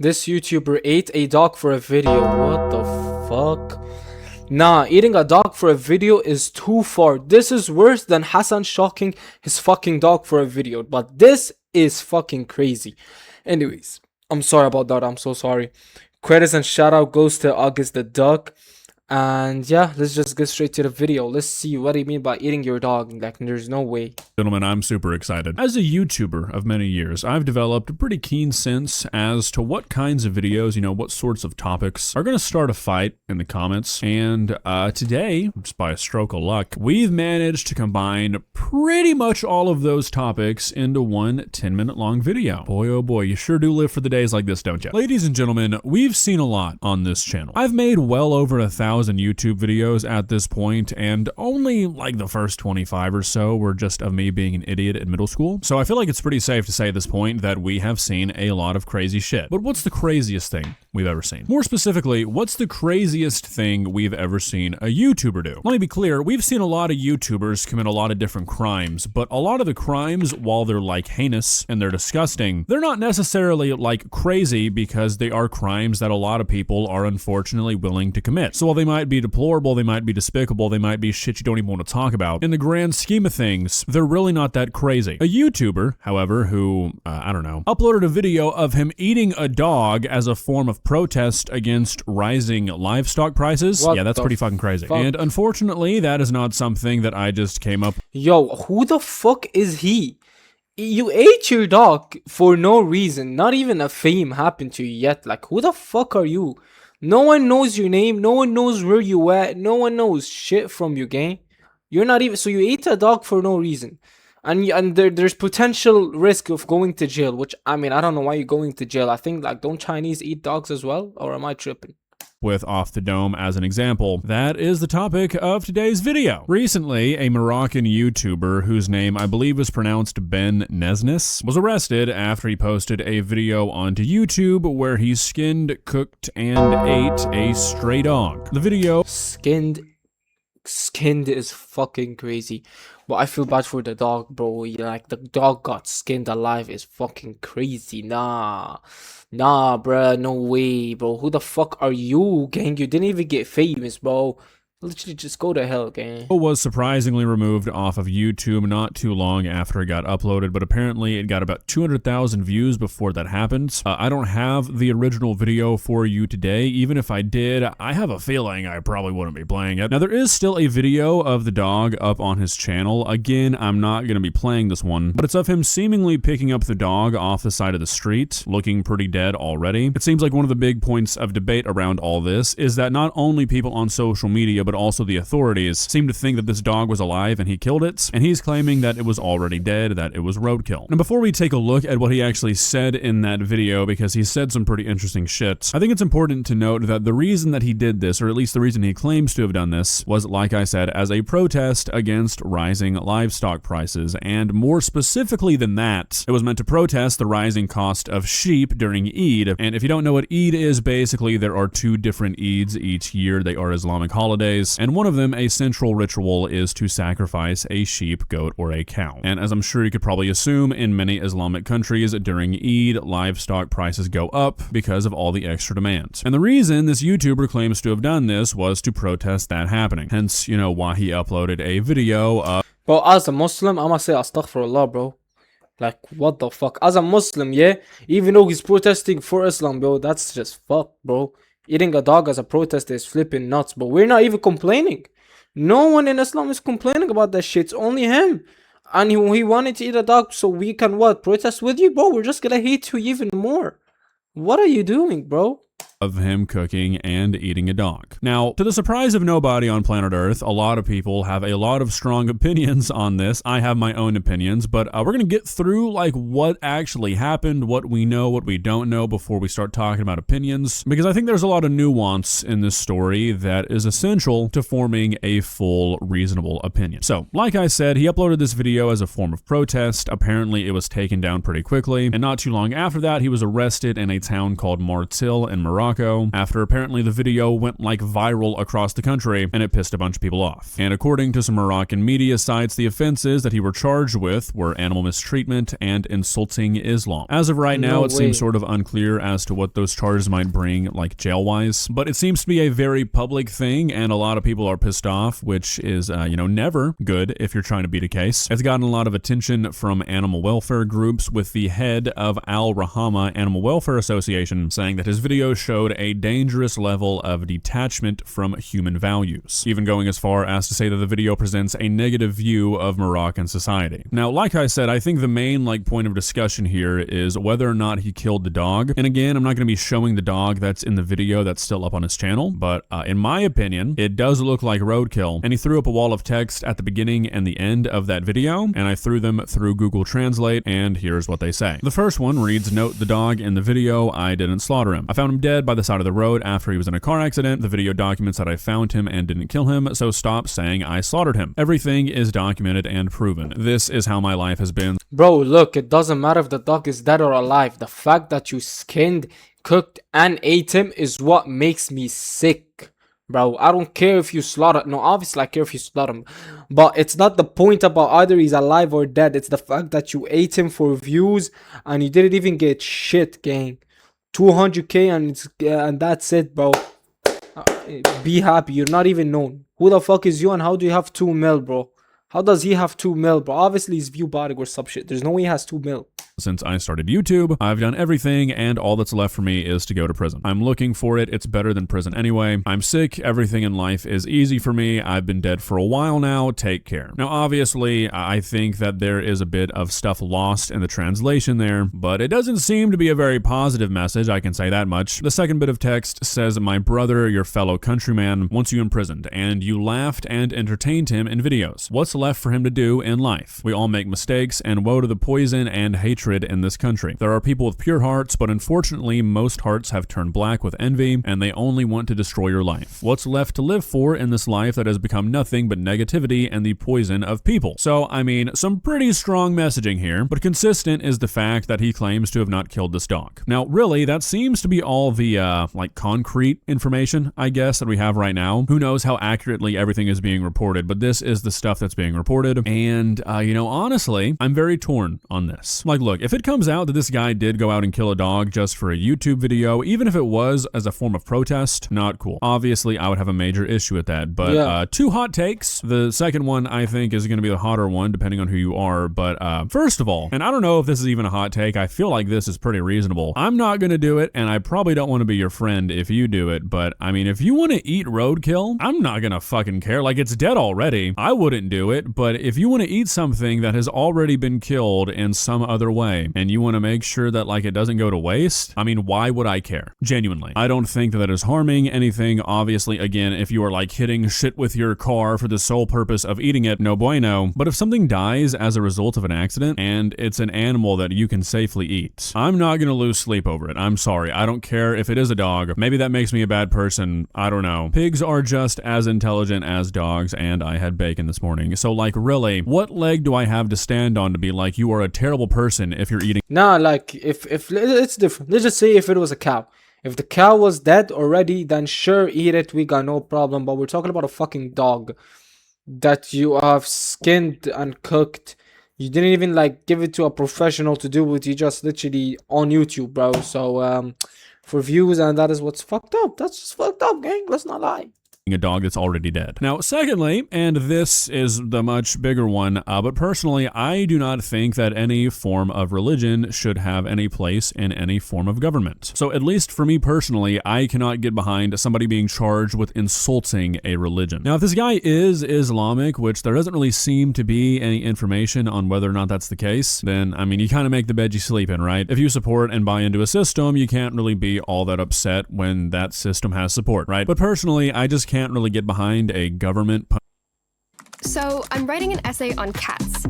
This YouTuber ate a dog for a video. What the fuck? Nah, eating a dog for a video is too far. This is worse than Hassan shocking his fucking dog for a video. But this is fucking crazy. Anyways, I'm sorry about that. I'm so sorry. Credits and shout out goes to August the Duck. And yeah, let's just get straight to the video. Let's see what do you mean by eating your dog. Like, there's no way. Gentlemen, I'm super excited. As a YouTuber of many years, I've developed a pretty keen sense as to what kinds of videos, what sorts of topics are going to start a fight in the comments. And today, just by a stroke of luck, we've managed to combine pretty much all of those topics into one 10-minute long video. Boy, oh boy, you sure do live for the days like this, don't you? Ladies and gentlemen, we've seen a lot on this channel. I've made well over 1,000 YouTube videos at this point, and only like the first 25 or so were just of me being an idiot at middle school. So I feel like it's pretty safe to say at this point that we have seen a lot of crazy shit. But what's the craziest thing we've ever seen? More specifically, what's the craziest thing we've ever seen a YouTuber do? Let me be clear, we've seen a lot of YouTubers commit a lot of different crimes, but a lot of the crimes, while they're like heinous and they're disgusting, they're not necessarily like crazy because they are crimes that a lot of people are unfortunately willing to commit. So while they might be deplorable, they might be despicable, they might be shit you don't even want to talk about, in the grand scheme of things, they're really not that crazy. A YouTuber, however, who, I don't know, uploaded a video of him eating a dog as a form of protest against rising livestock prices. Yeah, that's pretty fucking crazy. And unfortunately, that is not something that I just came up. Yo, who the fuck is he? You ate your dog for no reason. Not even a fame happened to you yet. Like, who the fuck are you? No one knows your name. No one knows where you at. No one knows shit from you, gang. You're not even... So you ate a dog for no reason. And there's potential risk of going to jail. Which, I mean, I don't know why you're going to jail. I think, like, don't Chinese eat dogs as well? Or am I tripping? With Off the Dome as an example. That is the topic of today's video. Recently, a Moroccan YouTuber whose name I believe was pronounced Ben Nesnis was arrested after he posted a video onto YouTube where he skinned, cooked, and ate a stray dog. The video... Skinned is fucking crazy. But I feel bad for the dog, bro. Like, the dog got skinned alive is fucking crazy. Nah, bruh, no way, bro. Who the fuck are you, gang? You didn't even get famous, bro. Literally just go to hell, gang. It was surprisingly removed off of YouTube not too long after it got uploaded, but apparently it got about 200,000 views before that happened. I don't have the original video for you today. Even if I did, I have a feeling I probably wouldn't be playing it. Now, there is still a video of the dog up on his channel. Again, I'm not going to be playing this one, but it's of him seemingly picking up the dog off the side of the street, looking pretty dead already. It seems like one of the big points of debate around all this is that not only people on social media, but also the authorities seem to think that this dog was alive and he killed it, and he's claiming that it was already dead, that it was roadkill. Now, before we take a look at what he actually said in that video, because he said some pretty interesting shit, I think it's important to note that the reason that he did this, or at least the reason he claims to have done this, was, like I said, as a protest against rising livestock prices, and more specifically than that, it was meant to protest the rising cost of sheep during Eid. And if you don't know what Eid is, basically there are two different Eids each year. They are Islamic holidays, and one of them, a central ritual, is to sacrifice a sheep, goat, or a cow. And as I'm sure you could probably assume, in many Islamic countries during Eid, livestock prices go up because of all the extra demand. And the reason this YouTuber claims to have done this was to protest that happening. Hence, why he uploaded a video of... Bro, as a Muslim, I'ma say astaghfirullah, bro. Like, what the fuck? As a Muslim, yeah? Even though he's protesting for Islam, bro, that's just fuck, bro. Eating a dog as a protest is flipping nuts, but we're not even complaining. No one in Islam is complaining about that shit. It's only him. And he wanted to eat a dog, so we can what? Protest with you? Bro, we're just gonna hate you even more. What are you doing, bro? Of him cooking and eating a dog. Now, to the surprise of nobody on planet Earth, a lot of people have a lot of strong opinions on this. I have my own opinions, but we're going to get through like what actually happened, what we know, what we don't know before we start talking about opinions, because I think there's a lot of nuance in this story that is essential to forming a full, reasonable opinion. So, like I said, he uploaded this video as a form of protest. Apparently, it was taken down pretty quickly, and not too long after that, he was arrested in a town called Martil in Morocco, Morocco after apparently the video went like viral across the country and it pissed a bunch of people off. And according to some Moroccan media sites, the offenses that he were charged with were animal mistreatment and insulting Islam. As of right now, it seems sort of unclear as to what those charges might bring, like jail-wise, but it seems to be a very public thing and a lot of people are pissed off, which is, you know, never good if you're trying to beat a case. It's gotten a lot of attention from animal welfare groups, with the head of Al Rahama Animal Welfare Association saying that his video showed a dangerous level of detachment from human values, even going as far as to say that the video presents a negative view of Moroccan society. Now, like I said, I think the main point of discussion here is whether or not he killed the dog. And again, I'm not going to be showing the dog that's in the video that's still up on his channel, but in my opinion, it does look like roadkill. And he threw up a wall of text at the beginning and the end of that video, and I threw them through Google Translate, and here's what they say. The first one reads, "Note the dog in the video, I didn't slaughter him. I found him dead by the side of the road after he was in a car accident. The video documents that I found him and didn't kill him, so stop saying I slaughtered him. Everything is documented and proven. This is how my life has been." Bro, look, it doesn't matter if the dog is dead or alive. The fact that you skinned, cooked, and ate him is what makes me sick. Bro, I don't care if you slaughter. No, obviously I care if you slaughter him. But it's not the point about either he's alive or dead. It's the fact that you ate him for views and you didn't even get shit, gang. 200k and that's it, bro. Be happy. You're not even known. Who the fuck is you and how do you have 2 mil, bro? How does he have 2 mil, bro? Obviously he's view body or some shit. There's no way he has 2 mil. Since I started YouTube, I've done everything, and all that's left for me is to go to prison. I'm looking for it. It's better than prison anyway. I'm sick. Everything in life is easy for me. I've been dead for a while now. Take care. Now, obviously, I think that there is a bit of stuff lost in the translation there, but it doesn't seem to be a very positive message. I can say that much. The second bit of text says, "My brother, your fellow countryman, wants you imprisoned, and you laughed and entertained him in videos. What's left for him to do in life? We all make mistakes, and woe to the poison and hatred in this country. There are people with pure hearts, but unfortunately most hearts have turned black with envy, and they only want to destroy your life. What's left to live for in this life that has become nothing but negativity and the poison of people?" So, I mean, some pretty strong messaging here, but consistent is the fact that he claims to have not killed this dog. Now, really, that seems to be all the, concrete information, I guess, that we have right now. Who knows how accurately everything is being reported, but this is the stuff that's being reported, and, you know, honestly, I'm very torn on this. Like, look, if it comes out that this guy did go out and kill a dog just for a YouTube video, even if it was as a form of protest, not cool. Obviously, I would have a major issue with that, but yeah. 2 hot takes. The second one, I think, is going to be the hotter one, depending on who you are, but first of all, and I don't know if this is even a hot take, I feel like this is pretty reasonable. I'm not going to do it, and I probably don't want to be your friend if you do it, but, I mean, if you want to eat roadkill, I'm not going to fucking care. Like, it's dead already. I wouldn't do it, but if you want to eat something that has already been killed in some other way, and you want to make sure that it doesn't go to waste, I mean, why would I care? Genuinely. I don't think that is harming anything. Obviously, again, if you are hitting shit with your car for the sole purpose of eating it, no bueno. But if something dies as a result of an accident and it's an animal that you can safely eat, I'm not going to lose sleep over it. I'm sorry. I don't care if it is a dog. Maybe that makes me a bad person. I don't know. Pigs are just as intelligent as dogs, and I had bacon this morning. So really, what leg do I have to stand on to be like, you are a terrible person if you're eating? Nah, if it's different. Let's just say if it was a cow. If the cow was dead already, then sure, eat it. We got no problem. But we're talking about a fucking dog that you have skinned and cooked. You didn't even give it to a professional to do it. You just literally on YouTube, bro. So for views, and that is what's fucked up. That's just fucked up, gang. Let's not lie. A dog that's already dead. Now, secondly, and this is the much bigger one, but personally, I do not think that any form of religion should have any place in any form of government. So at least for me personally, I cannot get behind somebody being charged with insulting a religion. Now, if this guy is Islamic, which there doesn't really seem to be any information on whether or not that's the case, then, I mean, you kind of make the bed you sleep in, right? If you support and buy into a system, you can't really be all that upset when that system has support, right? But personally, I just can't really get behind a government. So I'm writing an essay on cats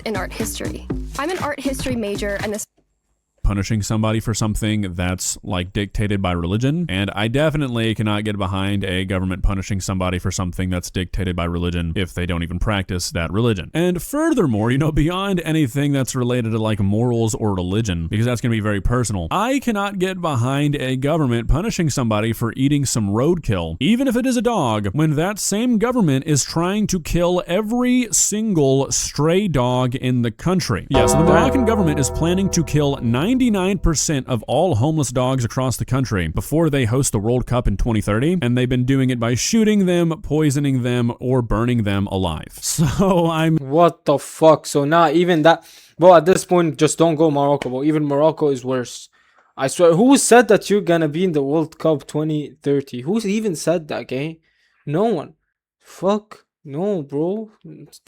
in art history. I'm an art history major, and this punishing somebody for something that's like dictated by religion, and I definitely cannot get behind a government punishing somebody for something that's dictated by religion if they don't even practice that religion. And furthermore, you know, beyond anything that's related to like morals or religion, because that's going to be very personal, I cannot get behind a government punishing somebody for eating some roadkill, even if it is a dog, when that same government is trying to kill every single stray dog in the country. Yeah, so the Moroccan government is planning to kill 99% of all homeless dogs across the country before they host the World Cup in 2030, and they've been doing it by shooting them, poisoning them, or burning them alive. So What the fuck? So now even that, bro, at this point, just don't go Morocco, bro. Even Morocco is worse. I swear, who said that you're gonna be in the World Cup 2030? Who's even said that, okay? No one. Fuck. No, bro.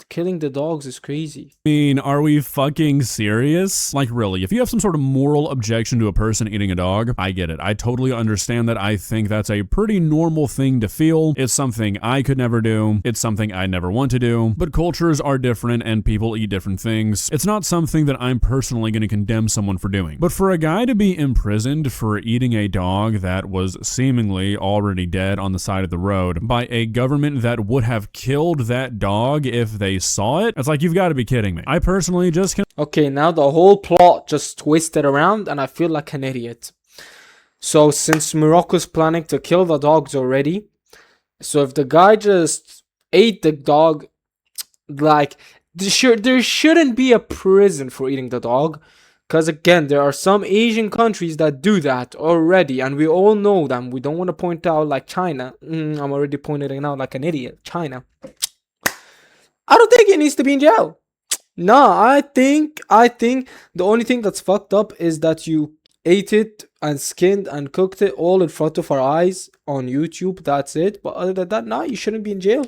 Killing the dogs is crazy. I mean, are we fucking serious? Like, really, if you have some sort of moral objection to a person eating a dog, I get it. I totally understand that. I think that's a pretty normal thing to feel. It's something I could never do. It's something I never want to do. But cultures are different and people eat different things. It's not something that I'm personally going to condemn someone for doing. But for a guy to be imprisoned for eating a dog that was seemingly already dead on the side of the road by a government that would have killed that dog if they saw it, it's like, you've got to be kidding me. I personally just can't. Okay, now the whole plot just twisted around and I feel like an idiot. So since Morocco's planning to kill the dogs already, so if the guy just ate the dog, like, there shouldn't be a prison for eating the dog. Because again, there are some Asian countries that do that already, and we all know them. We don't want to point out like China. I'm already pointing it out like an idiot. China. I don't think it needs to be in jail. No, I think the only thing that's fucked up is that you ate it and skinned and cooked it all in front of our eyes on YouTube. That's it. But other than that, no, you shouldn't be in jail.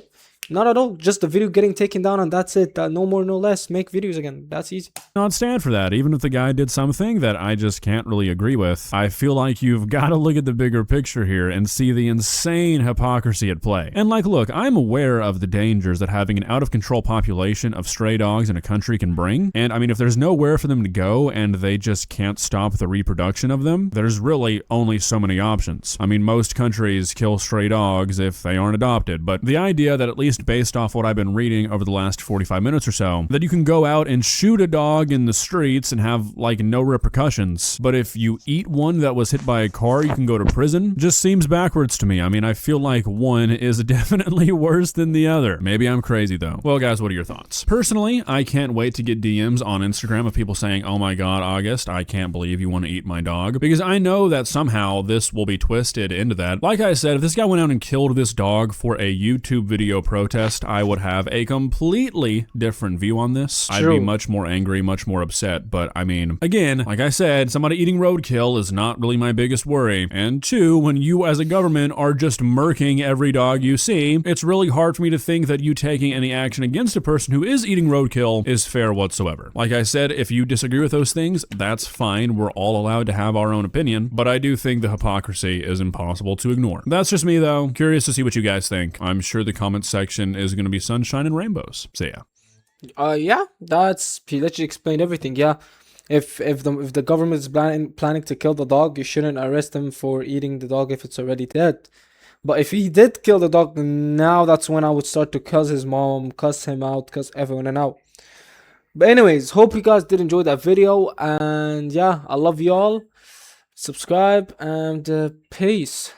Not at all. Just the video getting taken down and that's it. No more, no less. Make videos again. That's easy. Not stand for that, even if the guy did something that I just can't really agree with. I feel like you've got to look at the bigger picture here and see the insane hypocrisy at play. And like, look, I'm aware of the dangers that having an out-of-control population of stray dogs in a country can bring. And I mean, if there's nowhere for them to go and they just can't stop the reproduction of them, there's really only so many options. I mean, most countries kill stray dogs if they aren't adopted, but the idea that, at least based off what I've been reading over the last 45 minutes or so, that you can go out and shoot a dog in the streets and have like no repercussions, but if you eat one that was hit by a car, you can go to prison, just seems backwards to me. I mean, I feel like one is definitely worse than the other. Maybe I'm crazy though. Well, guys, what are your thoughts? Personally, I can't wait to get DMs on Instagram of people saying, oh my god, August, I can't believe you want to eat my dog, because I know that somehow this will be twisted into that. Like I said, if this guy went out and killed this dog for a YouTube video protest, I would have a completely different view on this. I'd be much more angry, much more upset, but I mean, again, like I said, somebody eating roadkill is not really my biggest worry. And two, when you as a government are just murking every dog you see, it's really hard for me to think that you taking any action against a person who is eating roadkill is fair whatsoever. Like I said, if you disagree with those things, that's fine. We're all allowed to have our own opinion, but I do think the hypocrisy is impossible to ignore. That's just me though. Curious to see what you guys think. I'm sure the comment section is going to be sunshine and rainbows. So yeah. Yeah, that's, he literally explained everything. Yeah, if the government is planning to kill the dog, you shouldn't arrest him for eating the dog if it's already dead. But if he did kill the dog, now that's when I would start to cuss his mom, cuss him out, cuss everyone out. But anyways, hope you guys did enjoy that video, and yeah, I love y'all. Subscribe and peace.